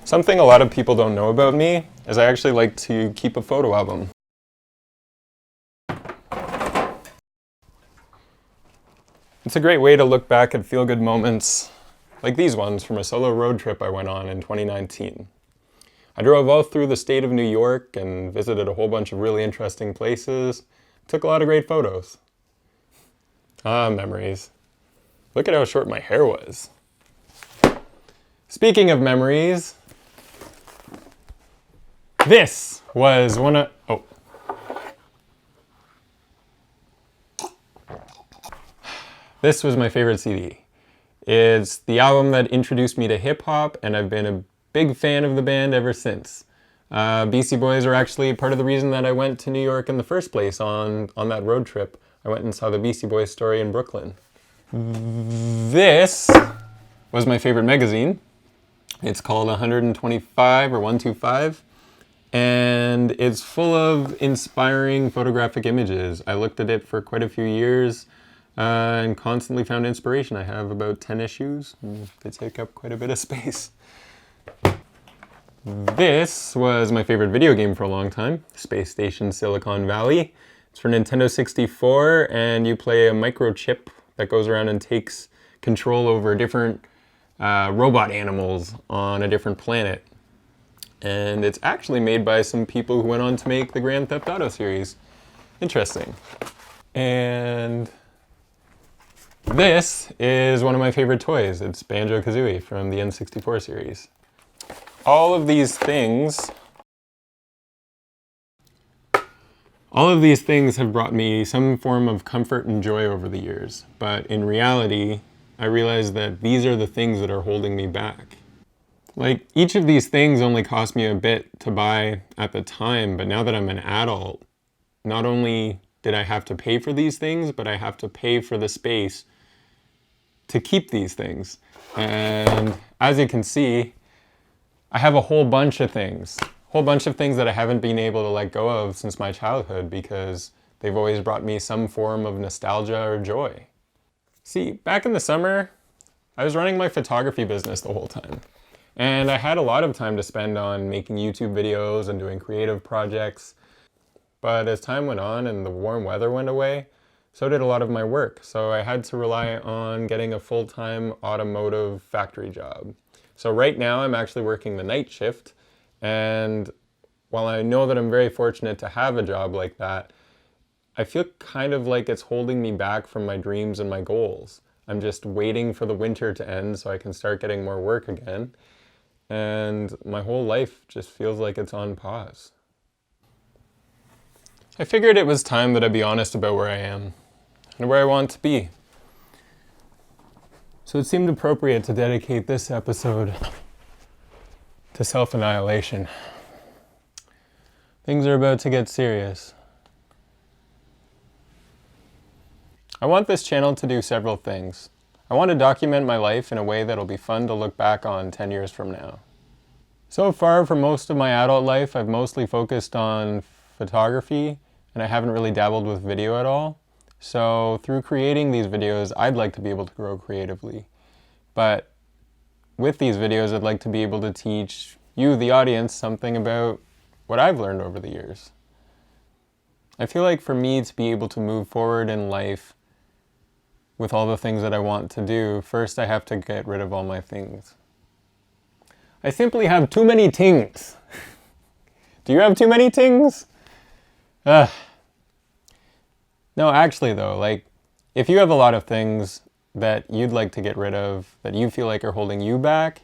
Something a lot of people don't know about me is I actually like to keep a photo album. It's a great way to look back at feel-good moments like these ones from a solo road trip I went on in 2019. I drove all through the state of New York and visited a whole bunch of really interesting places. Took a lot of great photos. Ah, memories. Look at how short my hair was. Speaking of memories, this was one of... Oh. This was my favorite CD. It's the album that introduced me to hip-hop, and I've been a big fan of the band ever since. Beastie Boys are actually part of the reason that I went to New York in the first place on that road trip. I went and saw the Beastie Boys story in Brooklyn. This was my favorite magazine. It's called 125 or 125. And it's full of inspiring photographic images. I looked at it for quite a few years and constantly found inspiration. I have about 10 issues. They take up quite a bit of space. This was my favorite video game for a long time, Space Station Silicon Valley. It's for Nintendo 64, and you play a microchip that goes around and takes control over different robot animals on a different planet. And it's actually made by some people who went on to make the Grand Theft Auto series. Interesting. And this is one of my favorite toys. It's Banjo-Kazooie from the N64 series. All of these things have brought me some form of comfort and joy over the years. But in reality, I realized that these are the things that are holding me back. Like, each of these things only cost me a bit to buy at the time, but now that I'm an adult, not only did I have to pay for these things, but I have to pay for the space to keep these things. And as you can see, I have a whole bunch of things that I haven't been able to let go of since my childhood because they've always brought me some form of nostalgia or joy. See, back in the summer, I was running my photography business the whole time. And I had a lot of time to spend on making YouTube videos and doing creative projects. But as time went on and the warm weather went away, so did a lot of my work. So I had to rely on getting a full-time automotive factory job. So right now I'm actually working the night shift. And while I know that I'm very fortunate to have a job like that, I feel kind of like it's holding me back from my dreams and my goals. I'm just waiting for the winter to end so I can start getting more work again. And my whole life just feels like it's on pause. I figured it was time that I be honest about where I am and where I want to be. So it seemed appropriate to dedicate this episode to self-annihilation. Things are about to get serious. I want this channel to do several things. I want to document my life in a way that'll be fun to look back on 10 years from now. So far, for most of my adult life, I've mostly focused on photography, and I haven't really dabbled with video at all. So through creating these videos, I'd like to be able to grow creatively. But with these videos, I'd like to be able to teach you, the audience, something about what I've learned over the years. I feel like for me to be able to move forward in life with all the things that I want to do, first I have to get rid of all my things. I simply have too many things. Do you have too many things? No, actually though, like, if you have a lot of things that you'd like to get rid of, that you feel like are holding you back,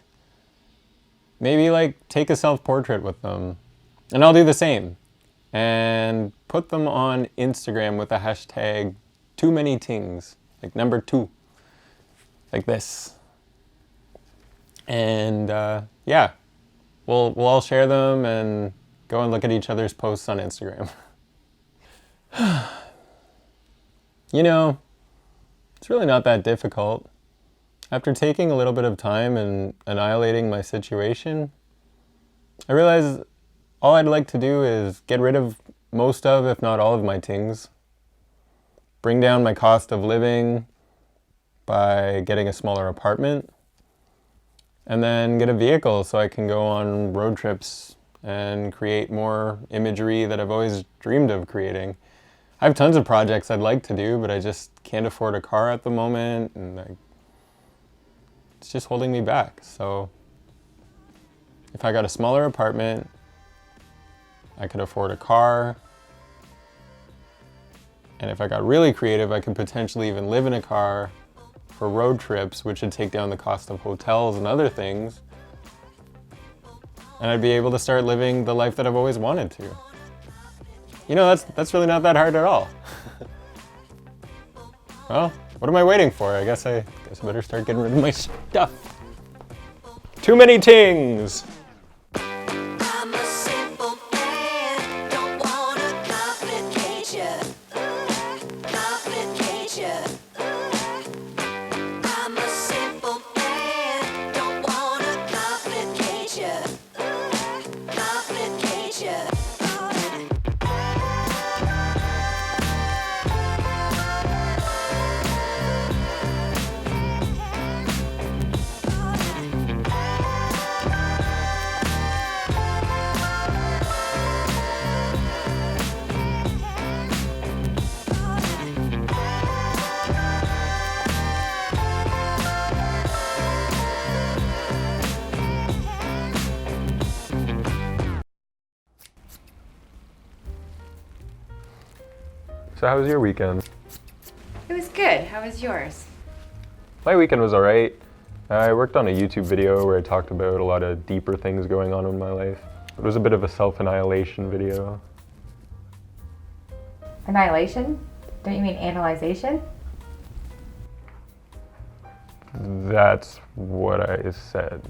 maybe like take a self-portrait with them. And I'll do the same. And put them on Instagram with the hashtag too many things. Like number 2, like this. And yeah, we'll all share them and go and look at each other's posts on Instagram. You know, it's really not that difficult. After taking a little bit of time and annihilating my situation, I realized all I'd like to do is get rid of most of, if not all of my things. Bring down my cost of living by getting a smaller apartment, and then get a vehicle so I can go on road trips and create more imagery that I've always dreamed of creating. I have tons of projects I'd like to do, but I just can't afford a car at the moment, and it's just holding me back. So if I got a smaller apartment, I could afford a car, and if I got really creative, I could potentially even live in a car for road trips, which would take down the cost of hotels and other things. And I'd be able to start living the life that I've always wanted to. You know, that's really not that hard at all. Well, what am I waiting for? I guess I better start getting rid of my stuff. Too many things! So how was your weekend? It was good. How was yours? My weekend was alright. I worked on a YouTube video where I talked about a lot of deeper things going on in my life. It was a bit of a self-annihilation video. Annihilation? Don't you mean analyzation? That's what I said.